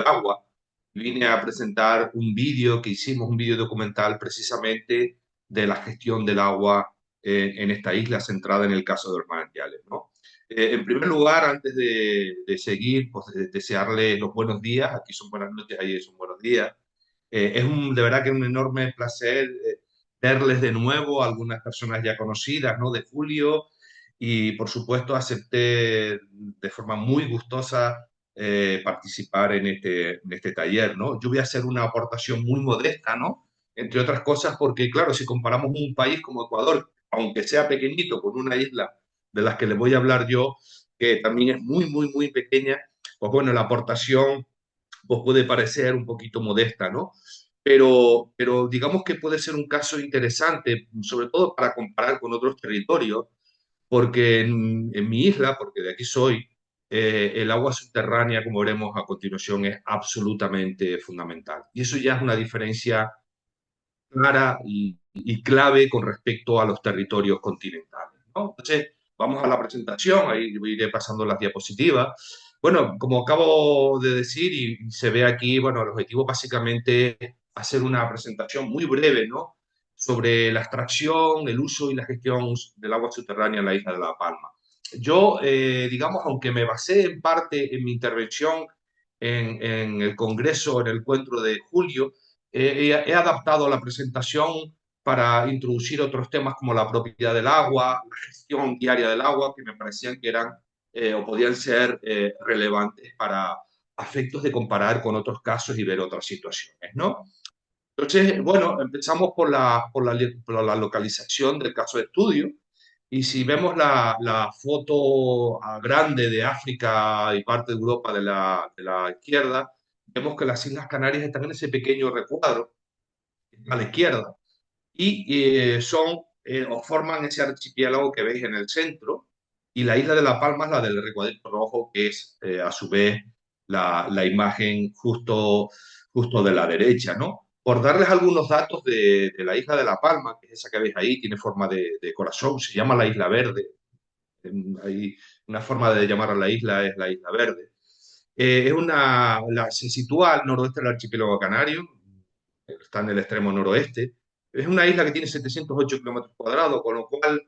agua. Vine a presentar un vídeo que hicimos, un vídeo documental precisamente de la gestión del agua en esta isla centrada en el caso de los manantiales, ¿no? En primer lugar, antes de seguir, pues desearles los buenos días. Aquí son buenas noches, ahí son buenos días. De verdad que es un enorme placer verles de nuevo, algunas personas ya conocidas, ¿no? De Julio, y por supuesto acepté de forma muy gustosa participar en este taller, ¿no? Yo voy a hacer una aportación muy modesta, ¿no? Entre otras cosas porque, claro, si comparamos un país como Ecuador, aunque sea pequeñito, con una isla de las que les voy a hablar yo, que también es muy, muy, muy pequeña, pues bueno, la aportación pues puede parecer un poquito modesta, ¿no? Pero digamos que puede ser un caso interesante, sobre todo para comparar con otros territorios, porque en mi isla, porque de aquí soy, el agua subterránea, como veremos a continuación, es absolutamente fundamental. Y eso ya es una diferencia clara y clave con respecto a los territorios continentales, ¿no? Entonces, vamos a la presentación, ahí iré pasando las diapositivas. Bueno, como acabo de decir y se ve aquí, bueno, el objetivo básicamente es hacer una presentación muy breve, ¿no? Sobre la extracción, el uso y la gestión del agua subterránea en la isla de La Palma. Yo, digamos, aunque me basé en parte en mi intervención en el Congreso, en el encuentro de julio, he adaptado la presentación para introducir otros temas como la propiedad del agua, la gestión diaria del agua, que me parecían que eran o podían ser relevantes para efectos de comparar con otros casos y ver otras situaciones, ¿no? Entonces, bueno, empezamos por la localización del caso de estudio. Y si vemos la foto grande de África y parte de Europa de la izquierda, vemos que las Islas Canarias están en ese pequeño recuadro a la izquierda y o forman ese archipiélago que veis en el centro, y la isla de La Palma es la del recuadrito rojo, que es a su vez la imagen justo de la derecha, ¿no? Por darles algunos datos de la isla de La Palma, que es esa que veis ahí, tiene forma de corazón, se llama la Isla Verde. Hay una forma de llamar a la isla, es la Isla Verde. Se sitúa al noroeste del archipiélago canario, está en el extremo noroeste. Es una isla que tiene 708 kilómetros cuadrados, con lo cual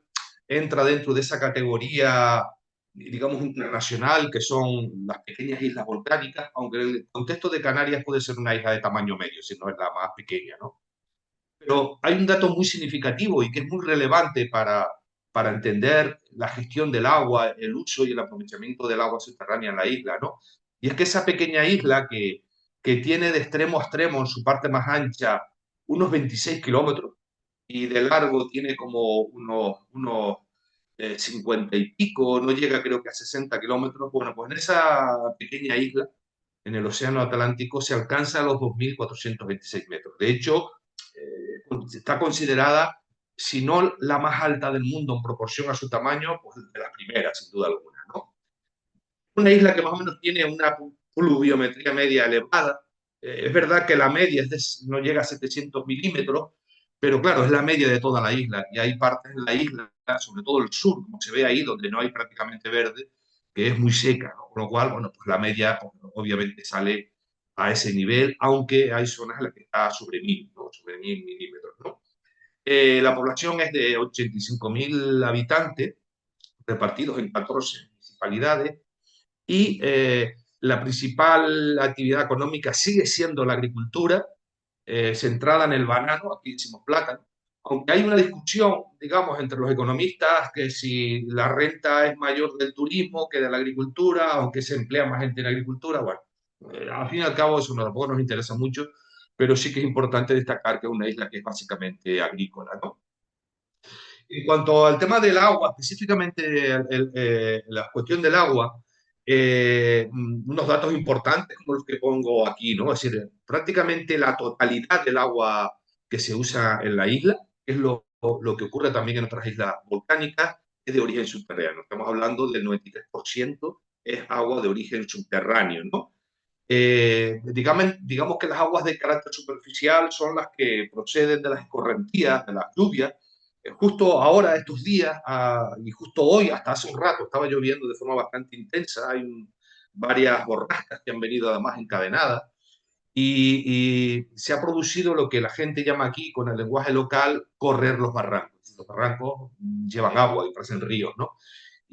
entra dentro de esa categoría, digamos, internacional, que son las pequeñas islas volcánicas, aunque en el contexto de Canarias puede ser una isla de tamaño medio, si no es la más pequeña, ¿no? Pero hay un dato muy significativo y que es muy relevante para entender la gestión del agua, el uso y el aprovechamiento del agua subterránea en la isla, ¿no? Y es que esa pequeña isla que tiene de extremo a extremo en su parte más ancha unos 26 kilómetros y de largo tiene como unos 50 y pico, no llega creo que a 60 kilómetros. Bueno, pues en esa pequeña isla, en el Océano Atlántico, se alcanza los 2.426 metros. De hecho, está considerada, si no la más alta del mundo en proporción a su tamaño, pues de las primeras, sin duda alguna, ¿no? Una isla que más o menos tiene una pluviometría media elevada. Es verdad que la media no llega a 700 milímetros, pero claro, es la media de toda la isla. Y hay partes en la isla, sobre todo el sur, como se ve ahí, donde no hay prácticamente verde, que es muy seca, ¿no? Con lo cual, bueno, pues la media obviamente sale a ese nivel, aunque hay zonas en las que está sobre 1.000, ¿no? Sobre 1.000 milímetros, ¿no? La población es de 85.000 habitantes, repartidos en 14 municipalidades, y la principal actividad económica sigue siendo la agricultura, centrada en el banano, aquí decimos plátano, aunque hay una discusión, digamos, entre los economistas que si la renta es mayor del turismo que de la agricultura, aunque se emplea más gente en la agricultura, bueno, al fin y al cabo eso tampoco nos interesa mucho, pero sí que es importante destacar que es una isla que es básicamente agrícola, ¿no? En cuanto al tema del agua, específicamente la cuestión del agua, unos datos importantes como los que pongo aquí, ¿no? Es decir, prácticamente la totalidad del agua que se usa en la isla, que es lo que ocurre también en otras islas volcánicas, es de origen subterráneo. Estamos hablando del 93% es agua de origen subterráneo, ¿no? Digamos que las aguas de carácter superficial son las que proceden de las escorrentías, de las lluvias. Justo ahora, estos días, y justo hoy, hasta hace un rato, estaba lloviendo de forma bastante intensa. Varias borrascas que han venido además encadenadas. y se ha producido lo que la gente llama aquí, con el lenguaje local, correr los barrancos. Los barrancos llevan agua y parecen ríos, ¿no?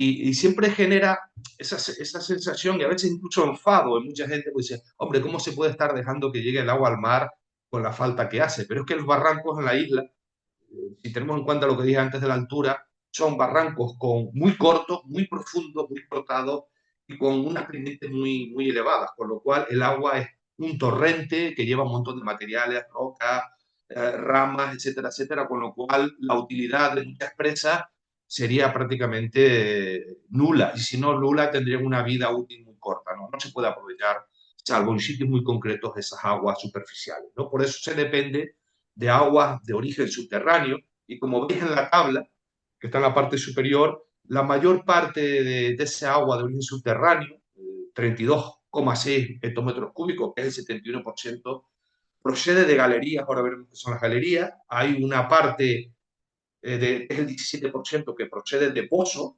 Y siempre genera esa sensación y a veces incluso enfado en mucha gente, pues dice, hombre, ¿cómo se puede estar dejando que llegue el agua al mar con la falta que hace? Pero es que los barrancos en la isla, si tenemos en cuenta lo que dije antes de la altura, son barrancos muy cortos, muy profundos, muy cortados y con unas pendientes muy elevadas, con lo cual el agua es un torrente que lleva un montón de materiales, rocas, ramas, etcétera, etcétera, con lo cual la utilidad de muchas presas sería prácticamente nula, y si no nula tendrían una vida útil muy corta, ¿no? No se puede aprovechar, salvo en sitios muy concretos, esas aguas superficiales, ¿no? Por eso se depende de aguas de origen subterráneo, y como veis en la tabla, que está en la parte superior, la mayor parte de ese agua de origen subterráneo, 32,6 hectómetros cúbicos, que es el 71%, procede de galerías. Ahora veremos qué son las galerías. Hay una parte, es el 17%, que procede de pozos.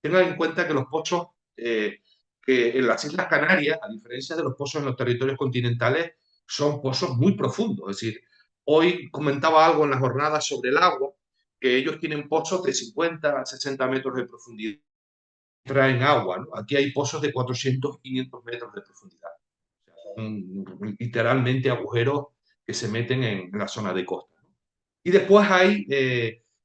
Tengan en cuenta que los pozos, que en las Islas Canarias, a diferencia de los pozos en los territorios continentales, son pozos muy profundos. Es decir, hoy comentaba algo en la jornada sobre el agua, que ellos tienen pozos de 50 a 60 metros de profundidad, traen agua, ¿no? Aquí hay pozos de 400, 500 metros de profundidad. O sea, son literalmente agujeros que se meten en la zona de costa, ¿no? Y después hay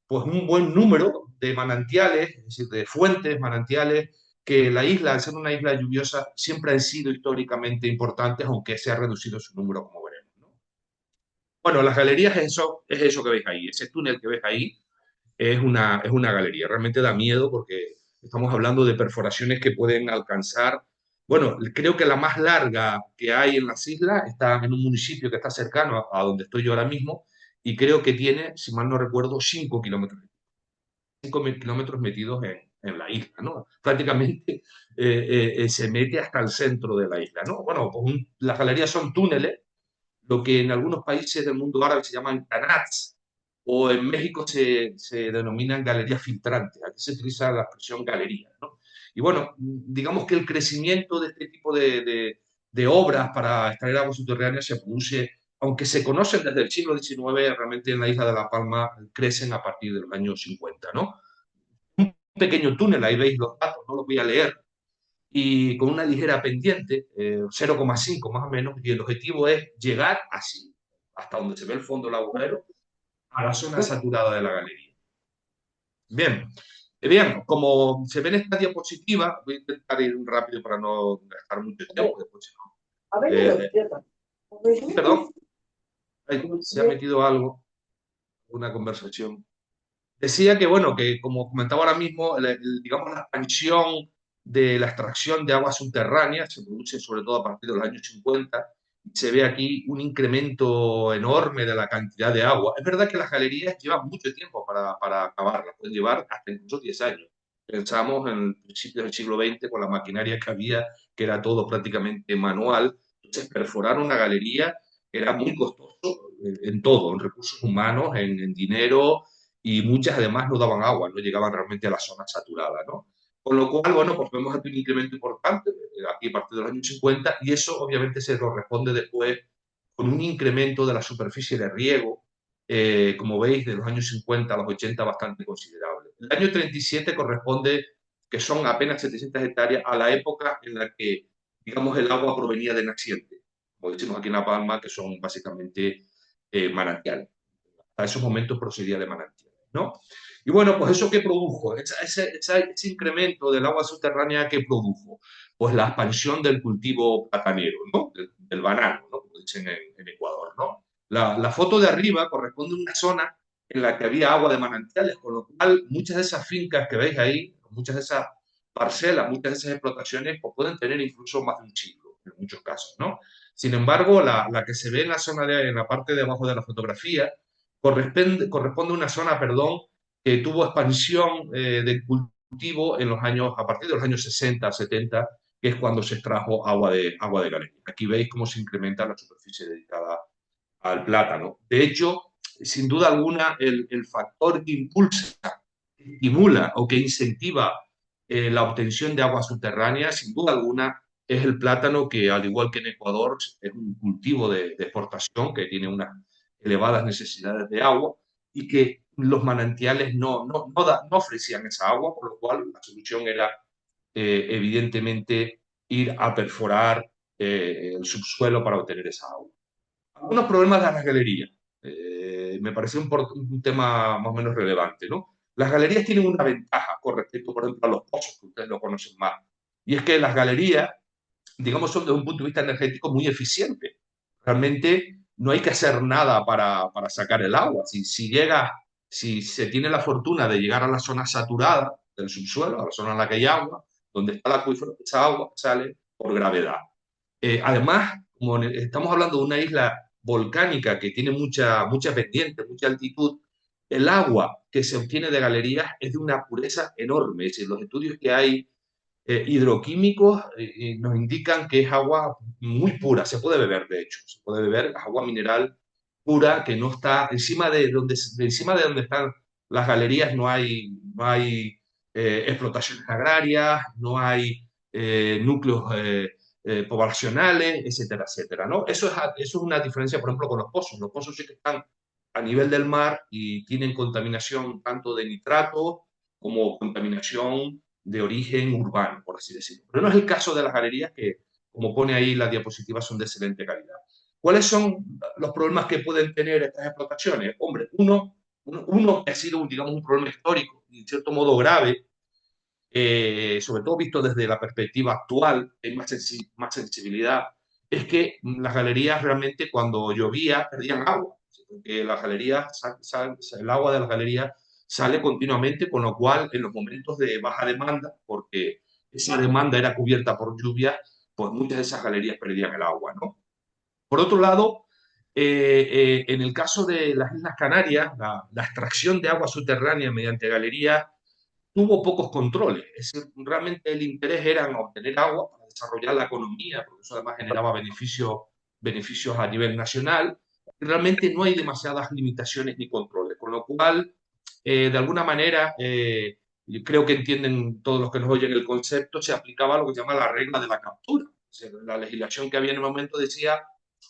pues un buen número de manantiales, es decir, de fuentes, manantiales, que la isla, al ser una isla lluviosa, siempre han sido históricamente importantes, aunque se ha reducido su número, como veremos, ¿no? Bueno, las galerías es eso que veis ahí, ese túnel que ves ahí es una galería. Realmente da miedo porque estamos hablando de perforaciones que pueden alcanzar, bueno, creo que la más larga que hay en las islas está en un municipio que está cercano a donde estoy yo ahora mismo, y creo que tiene, si mal no recuerdo, 5 kilómetros, 5 kilómetros metidos en la isla, ¿no? Prácticamente se mete hasta el centro de la isla, ¿no? Bueno, pues las galerías son túneles, lo que en algunos países del mundo árabe se llaman canats, o en México se denominan galerías filtrantes. Aquí se utiliza la expresión galería, ¿no? Y bueno, digamos que el crecimiento de este tipo de obras para extraer agua subterránea se produce, aunque se conocen desde el siglo XIX, realmente en la isla de La Palma crecen a partir de los años 50, ¿no? Un pequeño túnel, ahí veis los datos, no los voy a leer, y con una ligera pendiente, 0,5 más o menos, y el objetivo es llegar así, hasta donde se ve el fondo del agujero, a la zona saturada de la galería. Bien, bien, como se ve en esta diapositiva, voy a intentar ir rápido para no gastar mucho tiempo después. Sí, perdón, ay, se ha metido algo, una conversación. Decía que, bueno, que como comentaba ahora mismo, digamos, la expansión de la extracción de agua subterránea se produce sobre todo a partir de los años 50. Se ve aquí un incremento enorme de la cantidad de agua. Es verdad que las galerías llevan mucho tiempo para acabarlas, pueden llevar hasta incluso 10 años. Pensamos en principios del siglo XX con la maquinaria que había, que era todo prácticamente manual. Entonces, perforar una galería era muy costoso en todo, en recursos humanos, en dinero, y muchas además no daban agua, no llegaban realmente a la zona saturada, ¿no? Con lo cual, bueno, pues vemos aquí un incremento importante, aquí a partir de los años 50, y eso obviamente se corresponde después con un incremento de la superficie de riego, como veis, de los años 50 a los 80 bastante considerable. El año 37 corresponde, que son apenas 700 hectáreas, a la época en la que, digamos, el agua provenía de nacientes, como decimos aquí en La Palma, que son básicamente manantiales. A esos momentos procedía de manantiales, ¿no? Y bueno, pues eso que produjo, ese incremento del agua subterránea que produjo, pues la expansión del cultivo platanero, ¿no? Del banano, ¿no? Como dicen en Ecuador, ¿no? La foto de arriba corresponde a una zona en la que había agua de manantiales, con lo cual muchas de esas fincas que veis ahí, muchas de esas parcelas, muchas de esas explotaciones, pues pueden tener incluso más de un siglo, en muchos casos, ¿no? Sin embargo, la que se ve en la zona en la parte de abajo de la fotografía, corresponde a una zona, perdón, que tuvo expansión del cultivo en los años, a partir de los años 60, 70, que es cuando se extrajo agua de galería. Aquí veis cómo se incrementa la superficie dedicada al plátano. De hecho, sin duda alguna, el factor que impulsa, que estimula o que incentiva la obtención de agua subterránea, sin duda alguna, es el plátano que, al igual que en Ecuador, es un cultivo de exportación que tiene unas elevadas necesidades de agua y que los manantiales no ofrecían esa agua, por lo cual la solución era evidentemente ir a perforar el subsuelo para obtener esa agua. Algunos problemas de las galerías. Me parece un tema más o menos relevante, ¿no? Las galerías tienen una ventaja con respecto, por ejemplo, a los pozos, que ustedes lo conocen más. Y es que las galerías, digamos, son desde un punto de vista energético muy eficientes. Realmente no hay que hacer nada para sacar el agua. Si se tiene la fortuna de llegar a la zona saturada del subsuelo, a la zona en la que hay agua, donde está el acuífero, esa agua sale por gravedad. Además, como estamos hablando de una isla volcánica que tiene mucha pendiente, mucha altitud, el agua que se obtiene de galerías es de una pureza enorme. Es decir, los estudios que hay hidroquímicos nos indican que es agua muy pura, se puede beber, de hecho, se puede beber agua mineral pura que no está encima de donde están las galerías, no hay explotaciones agrarias, no hay núcleos poblacionales, etcétera, etcétera, ¿no? Eso es una diferencia, por ejemplo, con los pozos. Los pozos sí que están a nivel del mar y tienen contaminación tanto de nitratos como contaminación de origen urbano, por así decirlo. Pero no es el caso de las galerías que, como pone ahí la diapositiva, son de excelente calidad. ¿Cuáles son los problemas que pueden tener estas explotaciones? Hombre, uno que ha sido, digamos, un problema histórico y en cierto modo grave, sobre todo visto desde la perspectiva actual, hay más sensibilidad, es que las galerías realmente cuando llovía perdían agua, porque las galerías, el agua de las galerías sale continuamente, con lo cual en los momentos de baja demanda, porque esa demanda era cubierta por lluvias, pues muchas de esas galerías perdían el agua, ¿no? Por otro lado, en el caso de las Islas Canarias, la extracción de agua subterránea mediante galerías tuvo pocos controles. Es decir, realmente el interés era en obtener agua para desarrollar la economía, porque eso además generaba beneficios a nivel nacional. Y realmente no hay demasiadas limitaciones ni controles, con lo cual, de alguna manera, yo creo que entienden todos los que nos oyen el concepto, se aplicaba lo que se llama la regla de la captura. O sea, la legislación que había en el momento decía,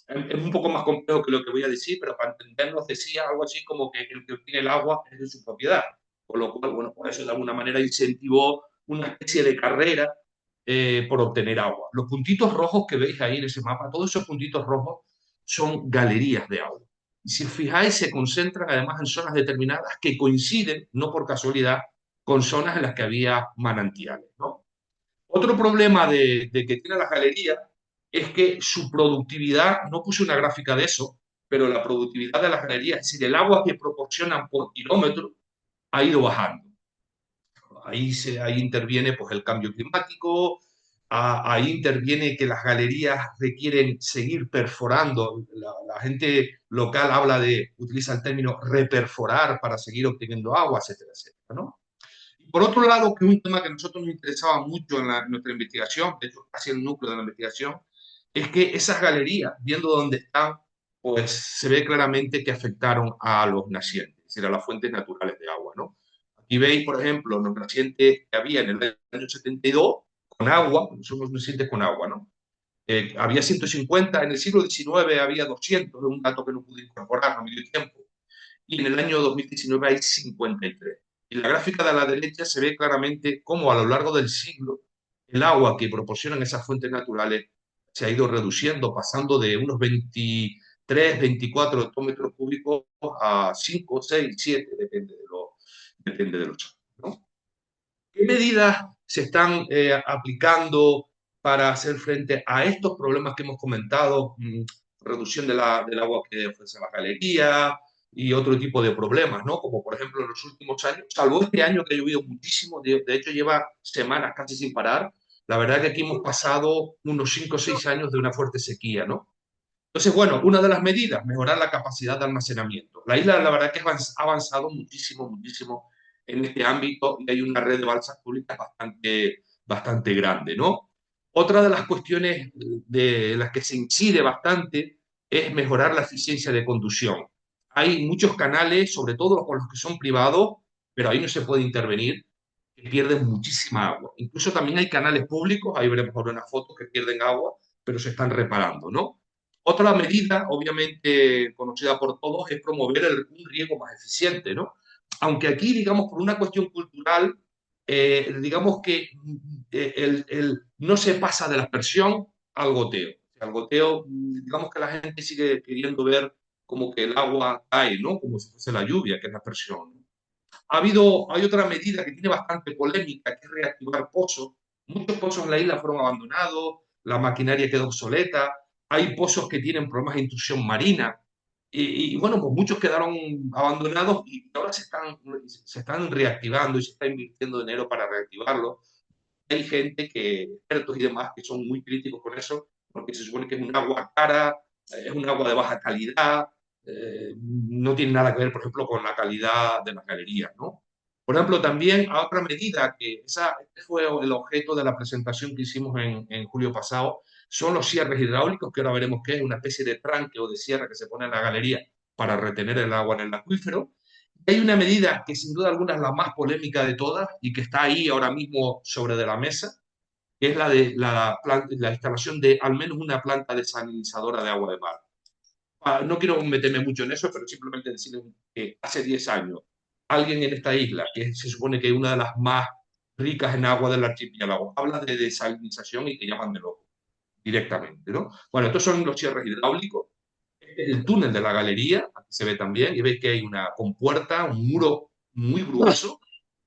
es un poco más complejo que lo que voy a decir, pero para entendernos decía algo así como que el que obtiene el agua es de su propiedad. Con lo cual, bueno, pues eso de alguna manera incentivó una especie de carrera por obtener agua. Los puntitos rojos que veis ahí en ese mapa, todos esos puntitos rojos son galerías de agua. Y si os fijáis, se concentran además en zonas determinadas que coinciden, no por casualidad, con zonas en las que había manantiales, ¿no? Otro problema de que tiene la galería es que su productividad, no puse una gráfica de eso, pero la productividad de las galerías, es decir, el agua que proporcionan por kilómetro, ha ido bajando. Ahí interviene pues, el cambio climático, ahí interviene que las galerías requieren seguir perforando. La gente local utiliza el término reperforar para seguir obteniendo agua, etcétera, etcétera, ¿no? Por otro lado, que es un tema que a nosotros nos interesaba mucho en nuestra investigación, de hecho, casi el núcleo de la investigación, es que esas galerías, viendo dónde están, pues se ve claramente que afectaron a los nacientes, es decir, a las fuentes naturales de agua, ¿no? Aquí veis, por ejemplo, los nacientes que había en el año 72 con agua, son los nacientes con agua, ¿no? Había 150, en el siglo XIX había 200, es un dato que no pude incorporar, no me dio tiempo, y en el año 2019 hay 53. Y la gráfica de la derecha se ve claramente cómo a lo largo del siglo el agua que proporcionan esas fuentes naturales se ha ido reduciendo, pasando de unos 23, 24 hectómetros cúbicos a 5, 6, 7, depende de los años, ¿no? ¿Qué medidas se están aplicando para hacer frente a estos problemas que hemos comentado? Reducción del agua que ofrece la galería y otro tipo de problemas, ¿no? Como por ejemplo en los últimos años, salvo este año que ha llovido muchísimo, de hecho lleva semanas casi sin parar, la verdad que aquí hemos pasado unos 5 o 6 años de una fuerte sequía, ¿no? Entonces, bueno, una de las medidas, mejorar la capacidad de almacenamiento. La isla, la verdad que ha avanzado muchísimo, muchísimo en este ámbito y hay una red de balsas públicas bastante grande, ¿no? Otra de las cuestiones de las que se incide bastante es mejorar la eficiencia de conducción. Hay muchos canales, sobre todo con los que son privados, pero ahí no se puede intervenir, que pierden muchísima agua. Incluso también hay canales públicos, ahí veremos ahora unas fotos que pierden agua, pero se están reparando, ¿no? Otra medida, obviamente conocida por todos, es promover un riego más eficiente, ¿no? Aunque aquí, digamos, por una cuestión cultural, digamos que no se pasa de la aspersión al goteo. O sea, al goteo, digamos que la gente sigue queriendo ver como que el agua cae, ¿no? Como si fuese la lluvia, que es la aspersión, ¿no? Hay otra medida que tiene bastante polémica, que es reactivar pozos. Muchos pozos en la isla fueron abandonados, la maquinaria quedó obsoleta, hay pozos que tienen problemas de intrusión marina, bueno, pues muchos quedaron abandonados y ahora se están reactivando y se está invirtiendo dinero para reactivarlos. Hay gente que, expertos y demás, que son muy críticos con eso, porque se supone que es un agua cara, es un agua de baja calidad, no tiene nada que ver, por ejemplo, con la calidad de las galerías, ¿no? Por ejemplo, también a otra medida que este fue el objeto de la presentación que hicimos en julio pasado, son los cierres hidráulicos, que ahora veremos que es una especie de tranque o de cierre que se pone en la galería para retener el agua en el acuífero. Hay una medida que sin duda alguna es la más polémica de todas y que está ahí ahora mismo sobre de la mesa, que es la de la instalación de al menos una planta desalinizadora de agua de mar. No quiero meterme mucho en eso, pero simplemente decirles que hace 10 años alguien en esta isla, que se supone que es una de las más ricas en agua del archipiélago, habla de desalinización y que llaman de loco directamente, ¿no? Bueno, estos son los cierres hidráulicos. Este es el túnel de la galería, aquí se ve también, y veis que hay una compuerta, un muro muy grueso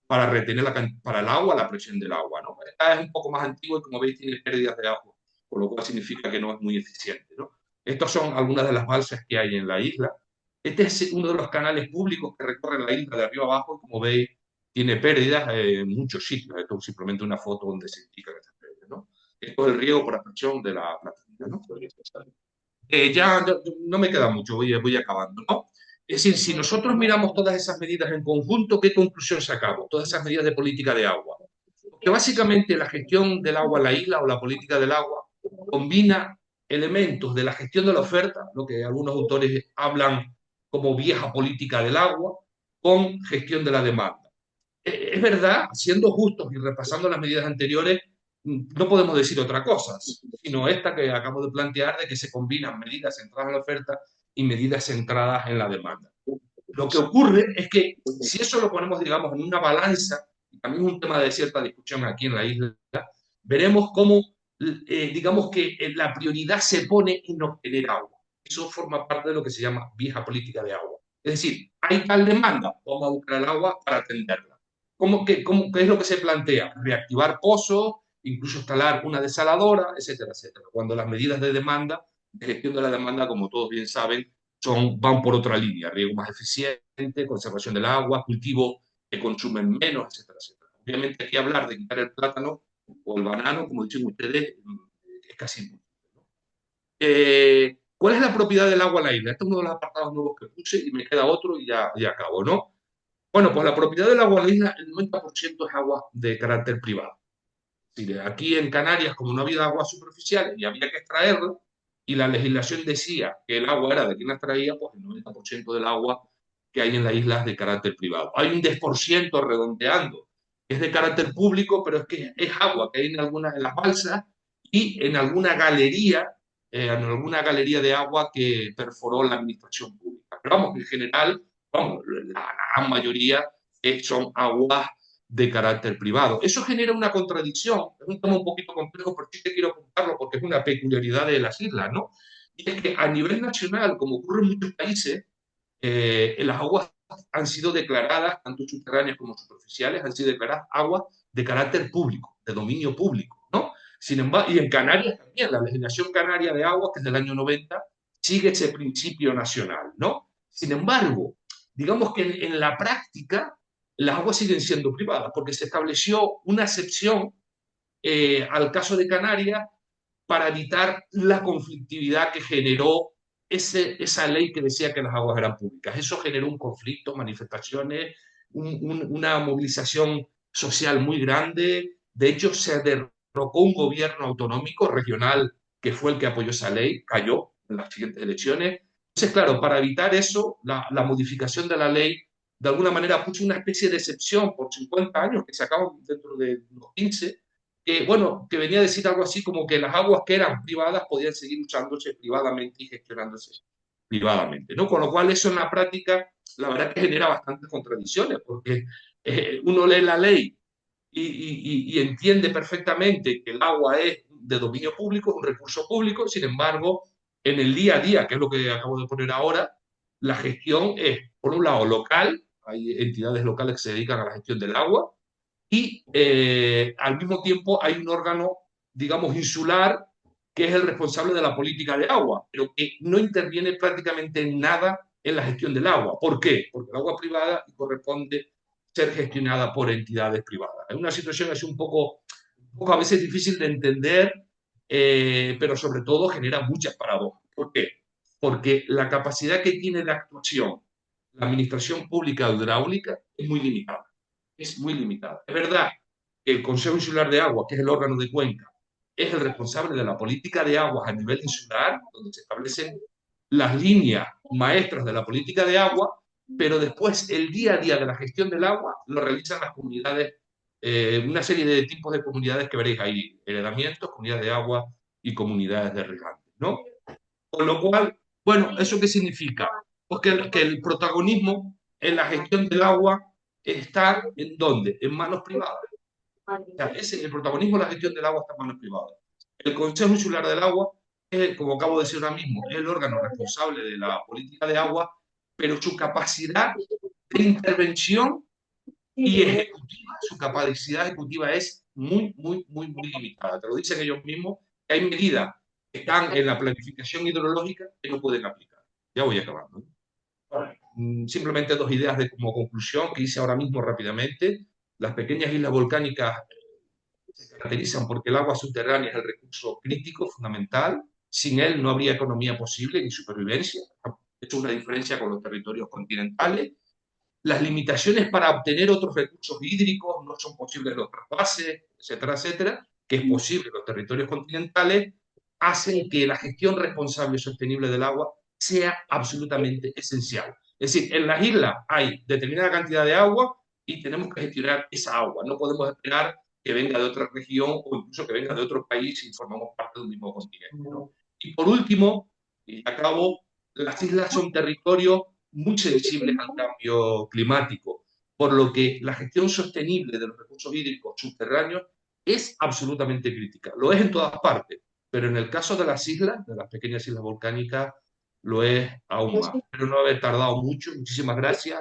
para retener para el agua, la presión del agua, ¿no? Esta es un poco más antigua y como veis tiene pérdidas de agua, por lo cual significa que no es muy eficiente, ¿no? Estas son algunas de las balsas que hay en la isla. Este es uno de los canales públicos que recorren la isla de arriba abajo y como veis tiene pérdidas en muchos sitios. Esto es simplemente una foto donde se indica que está pérdidas, ¿no? Esto es el riego por absorción de la plataforma, ¿no? Ya no me queda mucho, voy acabando, ¿no? Es decir, si nosotros miramos todas esas medidas en conjunto, ¿qué conclusión sacamos? Todas esas medidas de política de agua. Que básicamente la gestión del agua en la isla o la política del agua combina elementos de la gestión de la oferta, lo que algunos autores hablan como vieja política del agua, con gestión de la demanda. Es verdad, siendo justos y repasando las medidas anteriores, no podemos decir otra cosa, sino esta que acabo de plantear, de que se combinan medidas centradas en la oferta y medidas centradas en la demanda. Lo que ocurre es que si eso lo ponemos, digamos, en una balanza, y también es un tema de cierta discusión aquí en la isla, veremos cómo, digamos que la prioridad se pone en obtener agua. Eso forma parte de lo que se llama vieja política de agua. Es decir, hay tal demanda, vamos a buscar el agua para atenderla. ¿Qué es lo que se plantea? Reactivar pozos, incluso instalar una desaladora, etcétera, etcétera. Cuando las medidas de demanda, de gestión de la demanda, como todos bien saben, van por otra línea, riego más eficiente, conservación del agua, cultivos que consumen menos, etcétera, etcétera. Obviamente aquí hablar de quitar el plátano o el banano, como dicen ustedes, es casi imposible, ¿no? ¿Cuál es la propiedad del agua en la isla? Este es uno de los apartados nuevos que puse y me queda otro y ya acabo, ¿no? Bueno, pues la propiedad del agua en la isla, el 90% es agua de carácter privado. Aquí en Canarias, como no había agua superficial y había que extraerlo, y la legislación decía que el agua era de quien la extraía, pues el 90% del agua que hay en la isla es de carácter privado. Hay un 10% redondeando, que es de carácter público, pero es que es agua que hay en las balsas y en alguna galería de agua que perforó la administración pública. Pero vamos, en general, vamos, la gran mayoría son aguas de carácter privado. Eso genera una contradicción, es un tema un poquito complejo, pero sí te quiero apuntarlo porque es una peculiaridad de las islas, ¿no? Y es que a nivel nacional, como ocurre en muchos países, las aguas han sido declaradas, tanto subterráneas como superficiales, han sido declaradas aguas de carácter público, de dominio público, ¿no? Sin embargo, y en Canarias también, la legislación canaria de aguas, que es del año 90, sigue ese principio nacional, ¿no? Sin embargo, digamos que en la práctica las aguas siguen siendo privadas, porque se estableció una excepción al caso de Canarias para evitar la conflictividad que generó esa ley que decía que las aguas eran públicas. Eso generó un conflicto, manifestaciones, una movilización social muy grande. De hecho, se derrocó un gobierno autonómico regional que fue el que apoyó esa ley, cayó en las siguientes elecciones. Entonces, claro, para evitar eso, la modificación de la ley de alguna manera puso una especie de excepción por 50 años que se acaban dentro de los 15, que, bueno, que venía a decir algo así como que las aguas que eran privadas podían seguir usándose privadamente y gestionándose privadamente, ¿no? Con lo cual eso en la práctica, la verdad que genera bastantes contradicciones, porque uno lee la ley y entiende perfectamente que el agua es de dominio público, un recurso público, sin embargo, en el día a día, que es lo que acabo de poner ahora, la gestión es, por un lado, local, hay entidades locales que se dedican a la gestión del agua, y al mismo tiempo hay un órgano, digamos, insular, que es el responsable de la política de agua, pero que no interviene prácticamente en nada en la gestión del agua. ¿Por qué? Porque el agua privada corresponde ser gestionada por entidades privadas. Es una situación así un poco a veces difícil de entender, pero sobre todo genera muchas paradojas. ¿Por qué? Porque la capacidad que tiene de actuación la administración pública hidráulica es muy limitada. Es muy limitada. Es verdad que el Consejo Insular de Agua, que es el órgano de cuenca, es el responsable de la política de aguas a nivel insular, donde se establecen las líneas maestras de la política de agua, pero después el día a día de la gestión del agua lo realizan las comunidades, una serie de tipos de comunidades que veréis ahí, heredamientos, comunidades de agua y comunidades de regantes, ¿no? Con lo cual, bueno, ¿eso qué significa? Pues que el protagonismo en la gestión del agua está ¿en dónde? En manos privadas. O sea, el protagonismo en la gestión del agua está en manos privadas. El Consejo Insular del Agua, es, como acabo de decir ahora mismo, es el órgano responsable de la política de agua, pero su capacidad de intervención y ejecutiva, su capacidad ejecutiva es muy limitada. Te lo dicen ellos mismos, que hay medidas que están en la planificación hidrológica que no pueden aplicar. Ya voy acabando, ¿no? Bueno, simplemente dos ideas de, como conclusión que hice ahora mismo rápidamente. Las pequeñas islas volcánicas se caracterizan porque el agua subterránea es el recurso crítico, fundamental. Sin él no habría economía posible ni supervivencia. Esto es una diferencia con los territorios continentales. Las limitaciones para obtener otros recursos hídricos no son posibles los trasvases, etcétera, etcétera, que es posible en los territorios continentales, hacen que la gestión responsable y sostenible del agua sea absolutamente esencial. Es decir, en las islas hay determinada cantidad de agua y tenemos que gestionar esa agua. No podemos esperar que venga de otra región o incluso que venga de otro país si formamos parte de un mismo continente, ¿no? Y por último, y acabo, las islas son territorios muy sensibles al cambio climático, por lo que la gestión sostenible de los recursos hídricos subterráneos es absolutamente crítica. Lo es en todas partes, pero en el caso de las islas, de las pequeñas islas volcánicas, lo es aún más. Espero no haber tardado mucho. Muchísimas gracias.